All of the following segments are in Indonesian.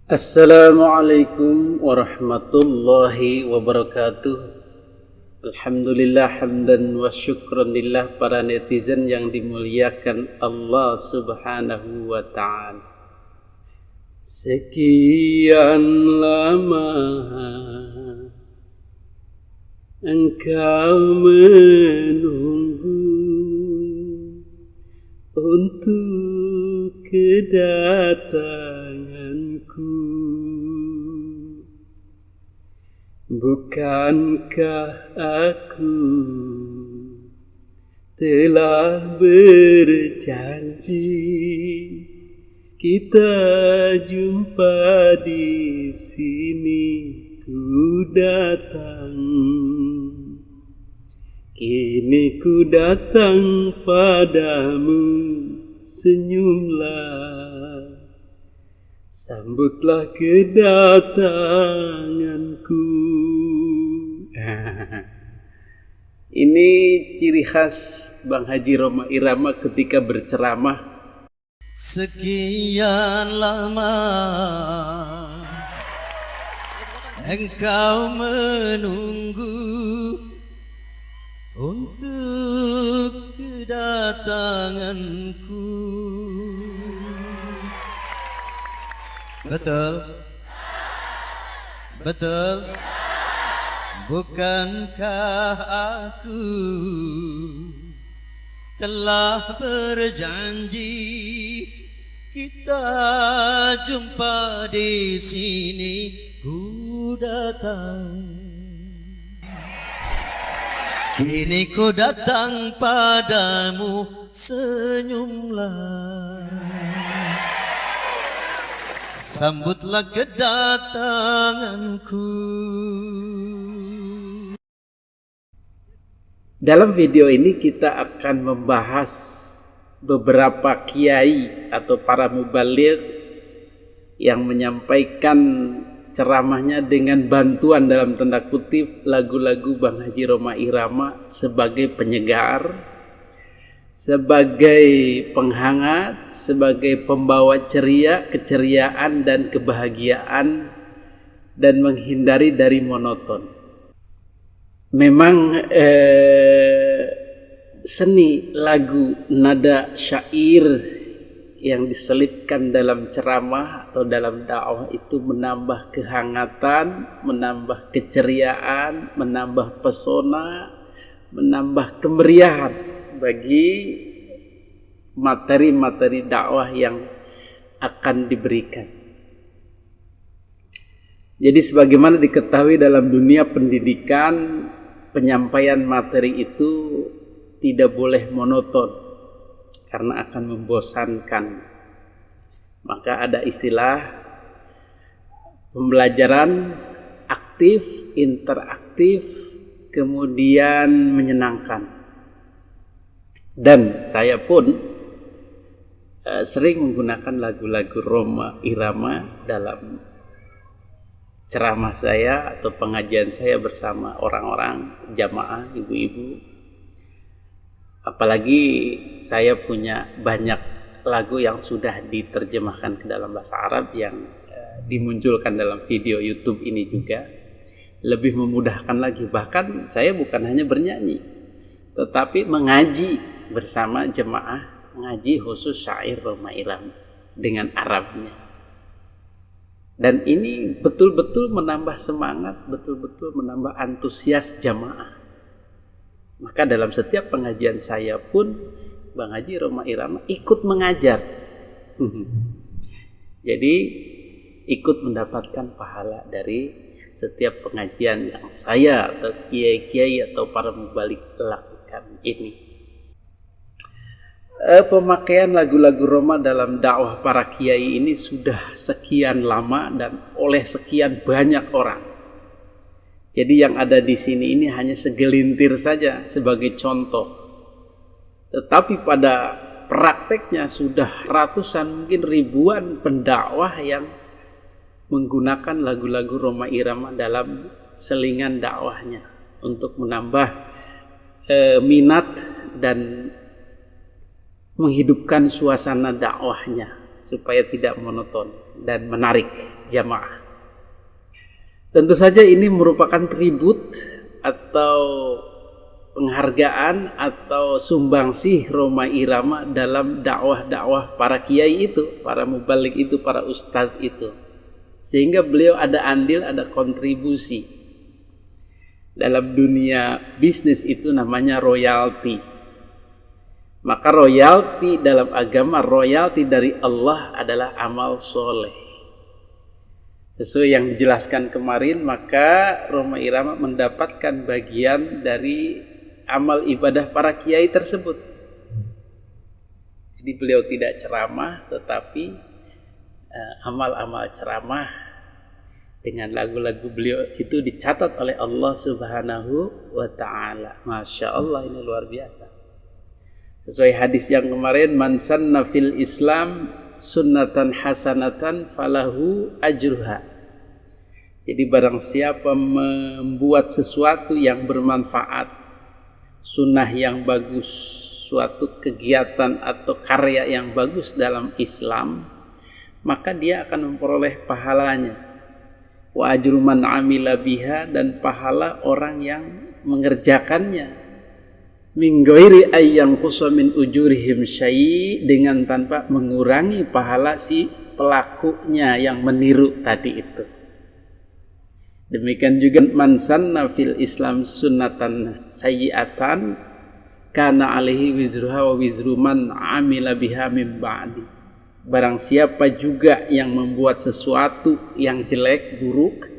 Assalamualaikum warahmatullahi wabarakatuh. Alhamdulillah hamdan wa syukranillah para netizen yang dimuliakan Allah subhanahu wa ta'ala. Sekian lama engkau menunggu untuk kedatanganku. Bukankah aku telah berjanji kita jumpa di sini? Ku datang, kini ku datang padamu. Senyumlah, sambutlah kedatanganku. Ini ciri khas Bang Haji Rhoma Irama ketika berceramah. Sekian lama engkau menunggu untuk kedatanganku. Betul? Betul? Bukankah aku telah berjanji kita jumpa di sini? Ku datang, kini ku datang padamu. Senyumlah, sambutlah kedatanganku. Dalam video ini kita akan membahas beberapa kiai atau para mubaligh yang menyampaikan ceramahnya dengan bantuan dalam tanda kutip lagu-lagu Bang Haji Rhoma Irama sebagai penyegar, sebagai penghangat, sebagai pembawa ceria, keceriaan dan kebahagiaan, dan menghindari dari monoton. Memang seni lagu, nada syair yang diselipkan dalam ceramah atau dalam dakwah itu menambah kehangatan, menambah keceriaan, menambah pesona, menambah kemeriahan bagi materi-materi dakwah yang akan diberikan. Jadi sebagaimana diketahui dalam dunia pendidikan, penyampaian materi itu tidak boleh monoton karena akan membosankan. Maka ada istilah pembelajaran aktif, interaktif, kemudian menyenangkan. Dan saya pun sering menggunakan lagu-lagu Rhoma Irama dalam ceramah saya atau pengajian saya bersama orang-orang jamaah, ibu-ibu. Apalagi saya punya banyak lagu yang sudah diterjemahkan ke dalam bahasa Arab yang dimunculkan dalam video YouTube ini juga. Lebih memudahkan lagi, bahkan saya bukan hanya bernyanyi tetapi mengaji bersama jemaah, mengaji khusus syair Rhoma Irama dengan Arabnya. Dan ini betul-betul menambah semangat, betul-betul menambah antusias jamaah. Maka dalam setiap pengajian saya pun Bang Haji Rhoma Irama ikut mengajar. Jadi ikut mendapatkan pahala dari setiap pengajian yang saya atau kiai-kiai atau para mubaligh lakukan ini. Pemakaian lagu-lagu Rhoma dalam dakwah para kiai ini sudah sekian lama dan oleh sekian banyak orang. Jadi yang ada di sini ini hanya segelintir saja sebagai contoh. Tetapi pada prakteknya sudah ratusan, mungkin ribuan pendakwah yang menggunakan lagu-lagu Rhoma Irama dalam selingan dakwahnya untuk menambah minat dan menghidupkan suasana dakwahnya supaya tidak monoton dan menarik jamaah. Tentu saja ini merupakan tribut atau penghargaan atau sumbangsih Rhoma Irama dalam dakwah-dakwah para kiai itu, para mubalik itu, para ustadz itu. Sehingga beliau ada andil, ada kontribusi. Dalam dunia bisnis itu namanya royalti. Maka royalti dalam agama, royalti dari Allah adalah amal soleh. Sesuai yang dijelaskan kemarin, maka Rhoma Irama mendapatkan bagian dari amal ibadah para kiai tersebut. Jadi beliau tidak ceramah, tetapi amal-amal ceramah dengan lagu-lagu beliau itu dicatat oleh Allah Subhanahu wa ta'ala. Masya Allah, ini luar biasa. Sesuai hadis yang kemarin, man sanna fil Islam sunnatan hasanatan falahu ajruha. Jadi barang siapa membuat sesuatu yang bermanfaat, sunnah yang bagus, suatu kegiatan atau karya yang bagus dalam Islam, maka dia akan memperoleh pahalanya. Wa ajru man amila biha, dan pahala orang yang mengerjakannya. Min ghairi ayyang qusa min ujurihim syai', dengan tanpa mengurangi pahala si pelakunya yang meniru tadi itu. Demikian juga man sanna fil Islam sunnatan sayyi'atan kana alaihi wizruha wa wizru man amila biha min ba'di. Barang siapa juga yang membuat sesuatu yang jelek, buruk,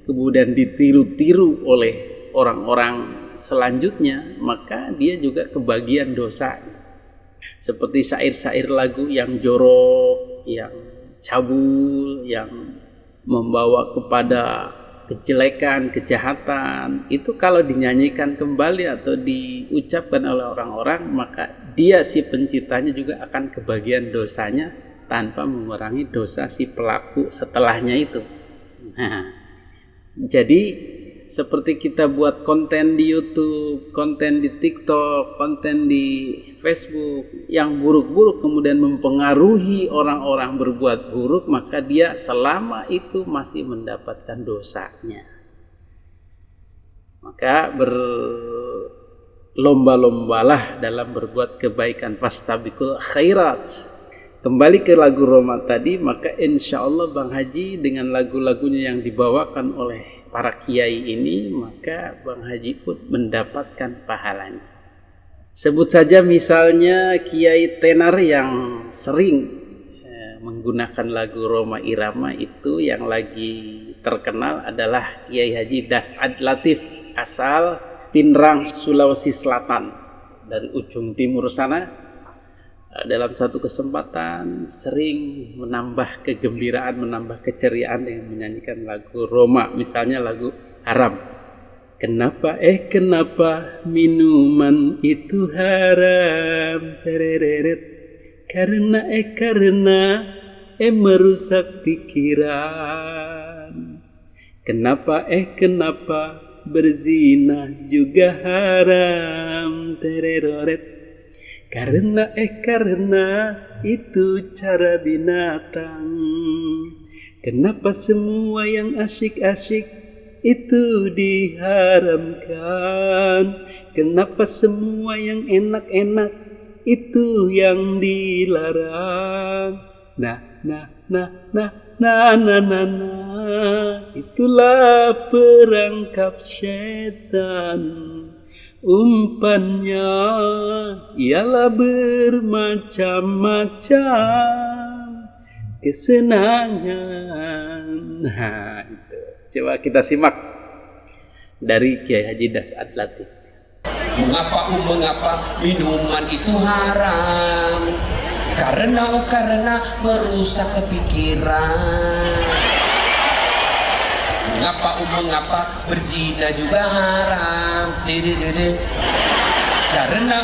kemudian ditiru-tiru oleh orang-orang selanjutnya, maka dia juga kebagian dosa. Seperti syair-syair lagu yang jorok, yang cabul, yang membawa kepada kejelekan, kejahatan, itu kalau dinyanyikan kembali atau diucapkan oleh orang-orang, maka dia si penciptanya juga akan kebagian dosanya tanpa mengurangi dosa si pelaku setelahnya itu. Nah, jadi seperti kita buat konten di YouTube, konten di TikTok, konten di Facebook yang buruk-buruk kemudian mempengaruhi orang-orang berbuat buruk, maka dia selama itu masih mendapatkan dosanya. Maka berlomba-lombalah dalam berbuat kebaikan, fastabiqul khairat. Kembali ke lagu Rhoma tadi, maka insya Allah Bang Haji dengan lagu-lagunya yang dibawakan oleh para kiai ini, maka Bang Haji pun mendapatkan pahalanya. Sebut saja misalnya Kiai Tenar yang sering menggunakan lagu Rhoma Irama itu, yang lagi terkenal adalah Kiai Haji Das'ad Latif, asal Pinrang, Sulawesi Selatan, dari ujung timur sana. Dalam satu kesempatan sering menambah kegembiraan, menambah keceriaan dengan menyanyikan lagu Rhoma, misalnya lagu Haram. Kenapa minuman itu haram, tereret, karena merusak pikiran. Kenapa berzina juga haram, tereret, karena itu cara binatang. Kenapa semua yang asyik-asyik itu diharamkan? Kenapa semua yang enak-enak itu yang dilarang? Nah, itulah perangkap setan. Umpannya ialah bermacam-macam kesenangan. Nah, itu. Coba kita simak dari Kiai Haji Das'ad Latif. Mengapa minuman itu haram? Karena merusak kepikiran. Mengapa berzina juga haram? Karena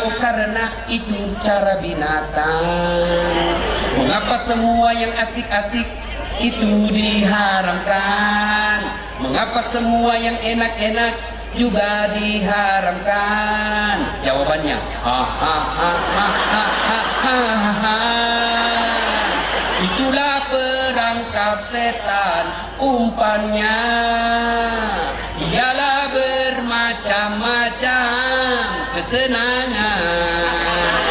itu cara binatang. Mengapa semua yang asik-asik itu diharamkan? Mengapa semua yang enak-enak juga diharamkan? Jawabannya, itu perangkap setan. Umpannya ialah bermacam-macam kesenangan.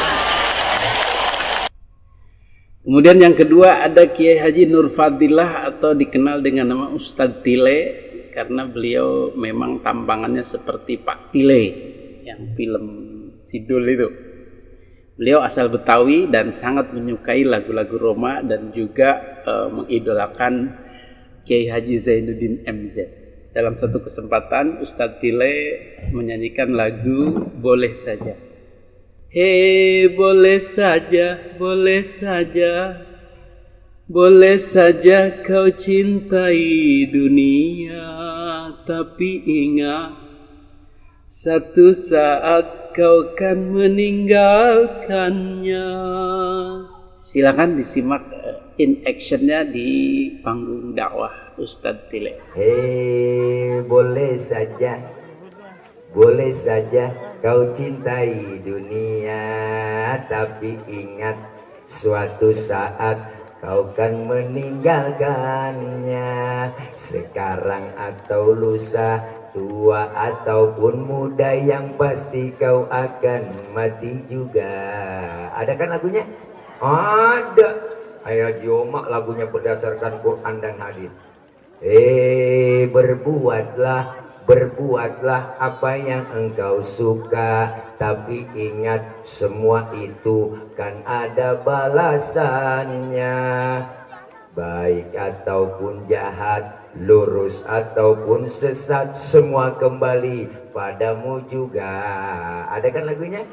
Kemudian yang kedua ada Kiai Haji Nur Fadilah atau dikenal dengan nama Ustadz Tile, karena beliau memang tampangannya seperti Pak Tile yang film Sidul itu. Beliau asal Betawi dan sangat menyukai lagu-lagu Roma dan juga mengidolakan Kiai Haji Zainuddin MZ. Dalam satu kesempatan Ustadz Tile menyanyikan lagu Boleh Saja. Hei, boleh saja, boleh saja, boleh saja kau cintai dunia, tapi ingat satu saat kau kan meninggalkannya. Silakan disimak in actionnya di panggung dakwah Ustadz Tile. Hei, boleh saja kau cintai dunia, tapi ingat suatu saat kau kan meninggalkannya. Sekarang atau lusa, tua ataupun muda, yang pasti kau akan mati juga. Ada kan lagunya? Ada. Ayah Joma lagunya berdasarkan Quran dan hadis. Berbuatlah apa yang engkau suka, tapi ingat semua itu kan ada balasannya. Baik ataupun jahat, lurus ataupun sesat, semua kembali padamu juga. Ada kan lagunya?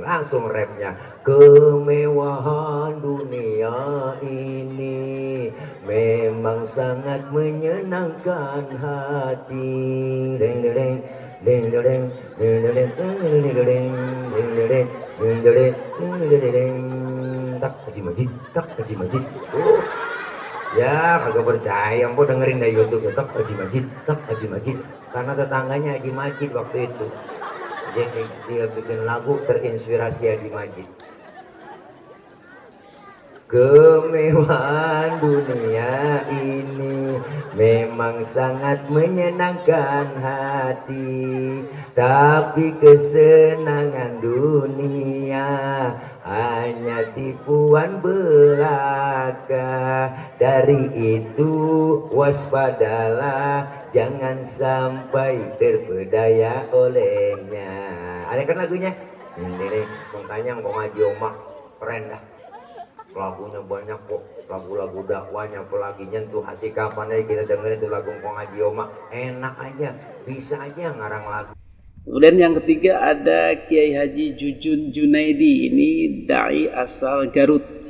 Langsung rapnya. Kemewahan dunia ini memang sangat menyenangkan hati. Tak Haji Majid, tak Haji Majid. Ya kagak percaya, mau dengerin dari YouTube. Tak Haji Majid, tak Haji Majid. Karena tetangganya Haji Majid waktu itu. Jadi dia bikin lagu terinspirasi Haji Majid. Kemewahan dunia ini memang sangat menyenangkan hati, tapi kesenangan dunia hanya tipuan belaka. Dari itu waspadalah, jangan sampai terpedaya olehnya. Ada kan lagunya? Ini makanya mau ngaji omak keren dah. Lagunya banyak kok, lagu-lagu dakwanya, apalagi nyentuh hati. Kapan aja kita dengerin itu lagu Kong Haji Oma, enak aja, bisa aja ngarang lagu. Kemudian yang ketiga ada Kiai Haji Jujun Junaidi, ini dai asal Garut.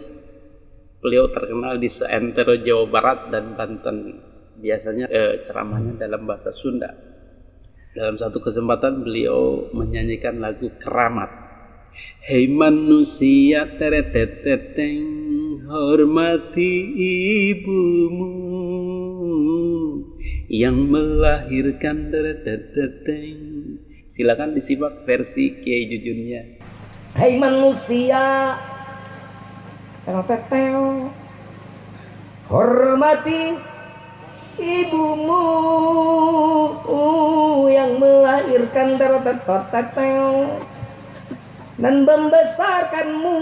Beliau terkenal di seantero Jawa Barat dan Banten. Biasanya ceramahnya dalam bahasa Sunda. Dalam satu kesempatan beliau menyanyikan lagu Keramat. Hei manusia tereteteteng, hormati ibumu yang melahirkan tereteteteng. Silakan disimak versi Kiai Jujunnya. Hei manusia tereteteng, hormati ibumu yang melahirkan tereteteteng dan membesarkanmu,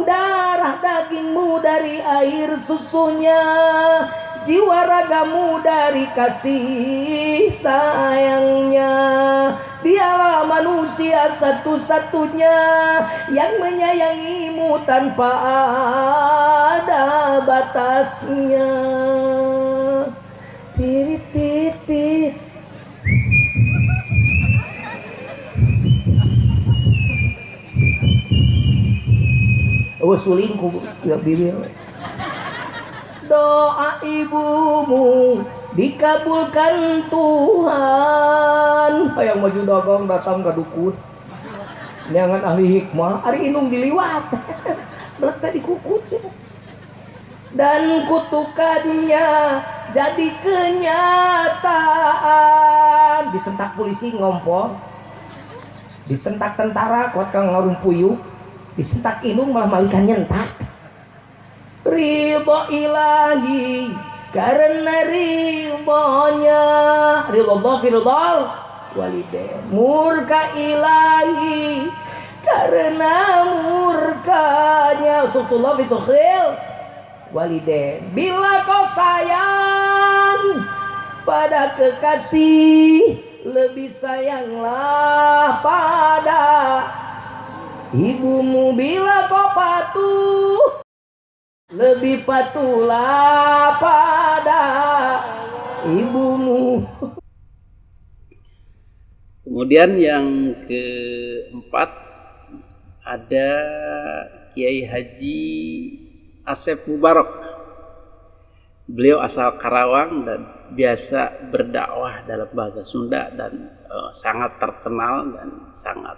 darah dagingmu dari air susunya, jiwa ragamu dari kasih sayangnya. Dialah manusia satu-satunya yang menyayangimu tanpa ada batasnya. Tirit-tirit. Sulingku ya bibir. Doa ibumu dikabulkan Tuhan. Hayang maju dagang datang ke dukun. Jangan ahli hikmah, hari inung diliwat. Belakang dikukut sih. Dan kutukannya jadi kenyataan. Disentak polisi ngompol. Disentak tentara kuat kang ngarung puyuh, disentak indung malah malikan nyentak. Ridho ilahi karena ridhonya, ridho Allah fi ridhal walidain. Murka ilahi karena murkanya, suhtullah fi sukhil walidain. Bila kau sayang pada kekasih, lebih sayanglah pada ibumu. Bila kau patuh, lebih patuhlah pada ibumu. Kemudian yang keempat ada Kiai Haji Asep Mubarak. Beliau asal Karawang dan biasa berdakwah dalam bahasa Sunda dan sangat terkenal dan sangat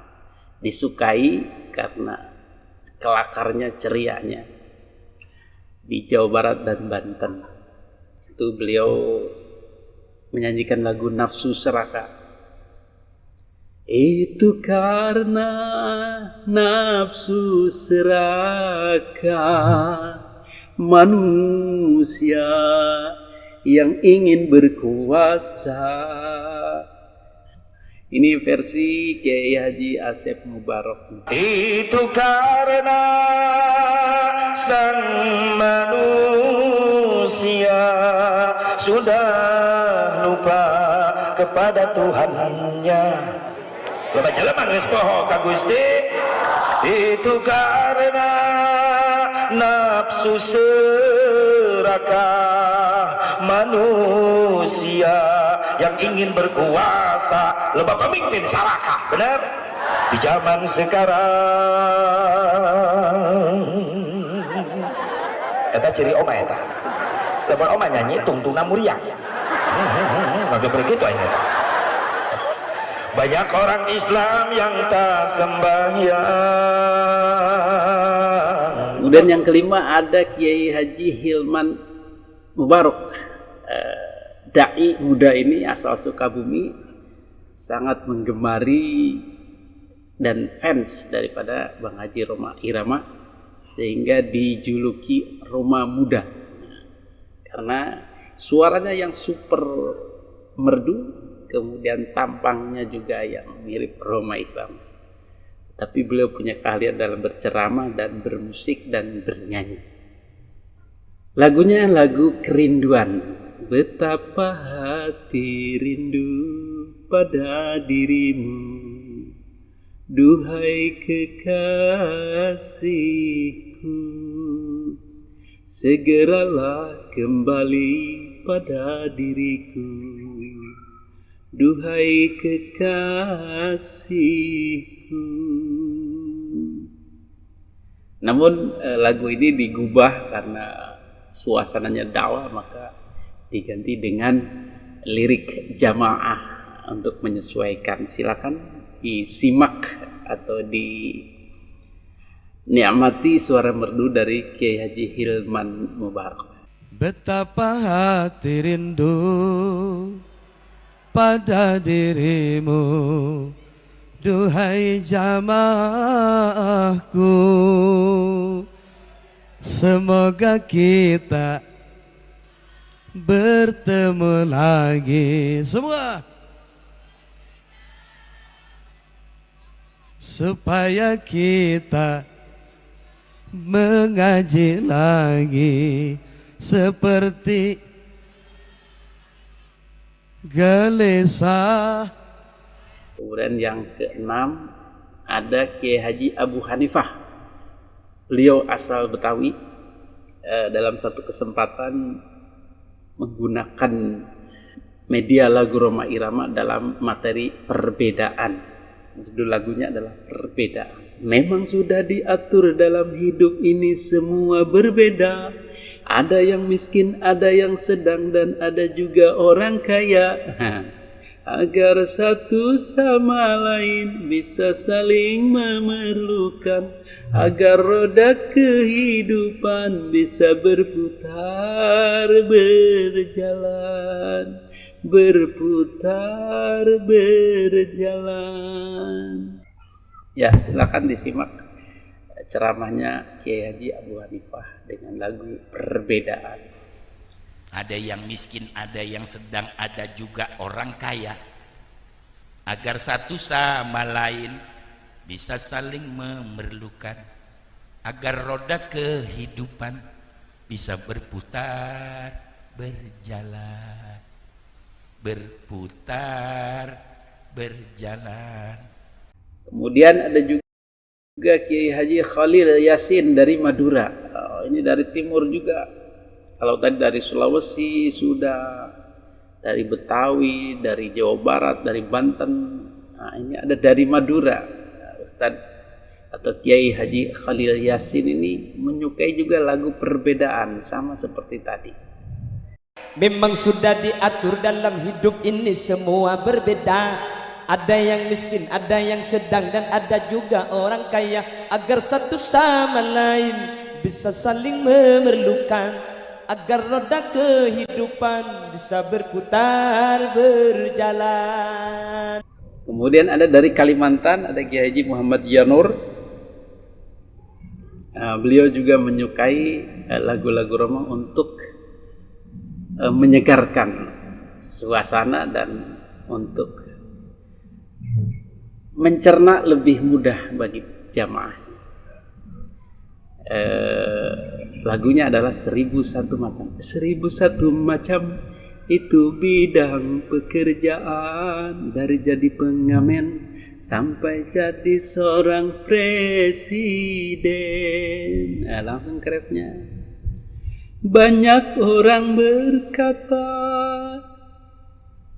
disukai karena kelakarnya, cerianya di Jawa Barat dan Banten. Itu beliau menyanyikan lagu Nafsu Serakah. Itu karena nafsu serakah manusia yang ingin berkuasa. Ini versi Kiai Haji Asep Mubarak. Itu karena sang manusia sudah lupa kepada Tuhannya. Loba jeleman geus poho ka Gusti. Itu karena nafsu serakah manusia yang ingin berkuasa. Loba pemimpin sarakah, benar? Di zaman sekarang eta ciri oma eta. Lamun oma nyanyi tungtungna muriang. Maka begitu aja. Banyak orang Islam yang tak sembahyang. Kemudian yang kelima ada Kiai Haji Hilman Mubarak. Dai muda ini asal Sukabumi, sangat menggemari dan fans daripada Bang Haji Roma Irama, sehingga dijuluki Roma Muda karena suaranya yang super merdu, kemudian tampangnya juga yang mirip Roma Irama. Tapi beliau punya keahlian dalam berceramah dan bermusik dan bernyanyi. Lagunya lagu kerinduan. Betapa hati rindu pada dirimu, duhai kekasihku, segeralah kembali pada diriku, duhai kekasihku. Namun lagu ini digubah karena suasananya dakwah, maka diganti dengan lirik jamaah untuk menyesuaikan. Silakan disimak atau dinikmati suara merdu dari Kiai Haji Hilman Mubarak. Betapa hati rindu pada dirimu, duhai jamaahku. Semoga kita bertemu lagi semua, supaya kita mengaji lagi seperti gelisah. Kemudian yang keenam ada Kiai Haji Abu Hanifah. Beliau asal Betawi. Dalam satu kesempatan menggunakan media lagu Roma Irama dalam materi perbedaan. Judul lagunya adalah Perbedaan. Memang sudah diatur dalam hidup ini semua berbeda. Ada yang miskin, ada yang sedang, dan ada juga orang kaya. Agar satu sama lain bisa saling memerlukan, agar roda kehidupan bisa berputar berjalan, berputar berjalan. Ya, silakan disimak ceramahnya Kiai Haji Abu Hanifah dengan lagu Perbedaan. Ada yang miskin, ada yang sedang, ada juga orang kaya. Agar satu sama lain bisa saling memerlukan, agar roda kehidupan bisa berputar, berjalan, berputar, berjalan. Kemudian ada juga Kiai Haji Khalil Yasin dari Madura. Ini dari timur juga. Kalau tadi dari Sulawesi sudah, dari Betawi, dari Jawa Barat, dari Banten. Nah, ini ada dari Madura. Ustadz atau Kiai Haji Khalil Yasin ini menyukai juga lagu Perbedaan, sama seperti tadi. Memang sudah diatur dalam hidup ini semua berbeda. Ada yang miskin, ada yang sedang, dan ada juga orang kaya. Agar satu sama lain bisa saling memerlukan, agar roda kehidupan bisa berputar, berjalan. Kemudian ada dari Kalimantan, ada Kiai Haji Muhammad Yanur. Beliau juga menyukai lagu-lagu Roma untuk menyegarkan suasana dan untuk mencerna lebih mudah bagi jamaah. Lagunya adalah 1001 macam. 1001 macam itu bidang pekerjaan, dari jadi pengamen sampai jadi seorang presiden. Langsung kerepnya. Banyak orang berkata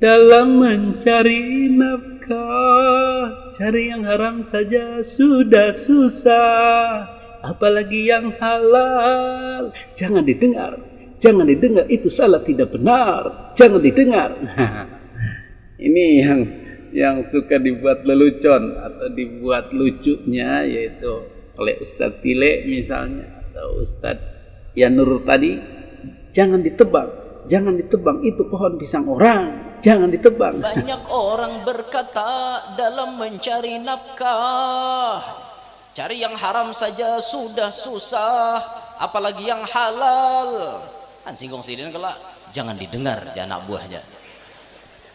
dalam mencari nafkah, cari yang haram saja sudah susah, apalagi yang halal. Jangan didengar, jangan didengar, itu salah, tidak benar, jangan didengar. Ini yang suka dibuat lelucon atau dibuat lucunya, yaitu oleh Ustadz Tile misalnya, atau Ustadz Yanur tadi. Jangan ditebang, jangan ditebang, itu pohon pisang orang, jangan ditebang. Banyak orang berkata dalam mencari nafkah, cari yang haram saja sudah susah, apalagi yang halal. Kan singgung sidin kelak, jangan didengar ya anak buahnya.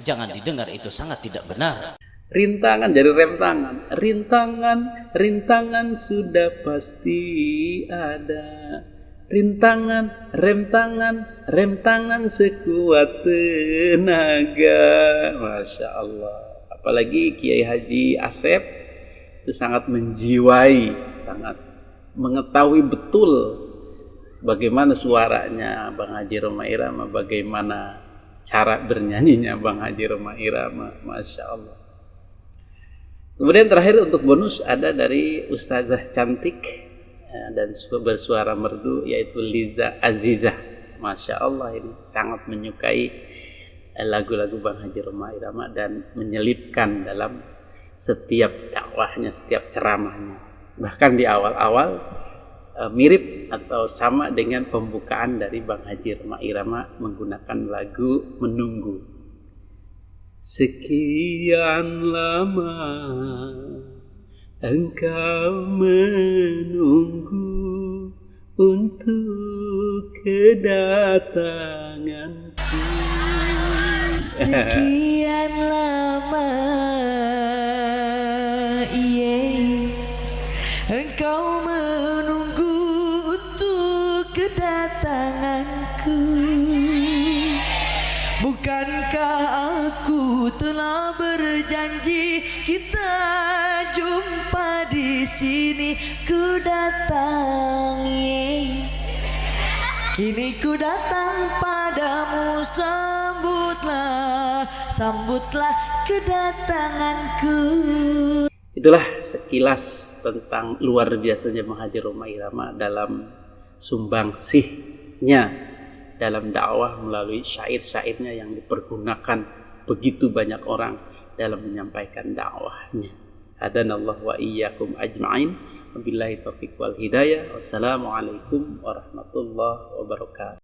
Jangan didengar, itu sangat tidak benar. Rintangan jadi rem tangan. Rintangan sudah pasti ada. Rintangan, rem tangan sekuat tenaga. Masya Allah. Apalagi Kiai Haji Asep itu sangat menjiwai, sangat mengetahui betul bagaimana suaranya Bang Haji Roma Irama, bagaimana cara bernyanyinya Bang Haji Roma Irama. Masya Allah. Kemudian terakhir untuk bonus ada dari Ustazah cantik dan bersuara merdu, yaitu Liza Azizah. Masya Allah, ini sangat menyukai lagu-lagu Bang Haji Roma Irama dan menyelipkan dalam setiap dakwahnya, setiap ceramahnya. Bahkan di awal-awal mirip atau sama dengan pembukaan dari Bang Haji Roma Irama menggunakan lagu Menunggu. Sekian lama engkau menunggu untuk kedatanganku. Sekian lama engkau menunggu untuk kedatanganku. Bukankah aku telah berjanji kita jumpa di sini? Ku datang, kini ku datang padamu, sambutlah kedatanganku. Itulah sekilas tentang luar biasanya Bang Haji Roma Irama dalam sumbangsihnya dalam dakwah melalui syair-syairnya yang dipergunakan begitu banyak orang dalam menyampaikan dakwahnya. Hadanallahu wa iyyakum ajma'in. Wabillahi taufiq wal hidayah. Wassalamualaikum warahmatullahi wabarakatuh.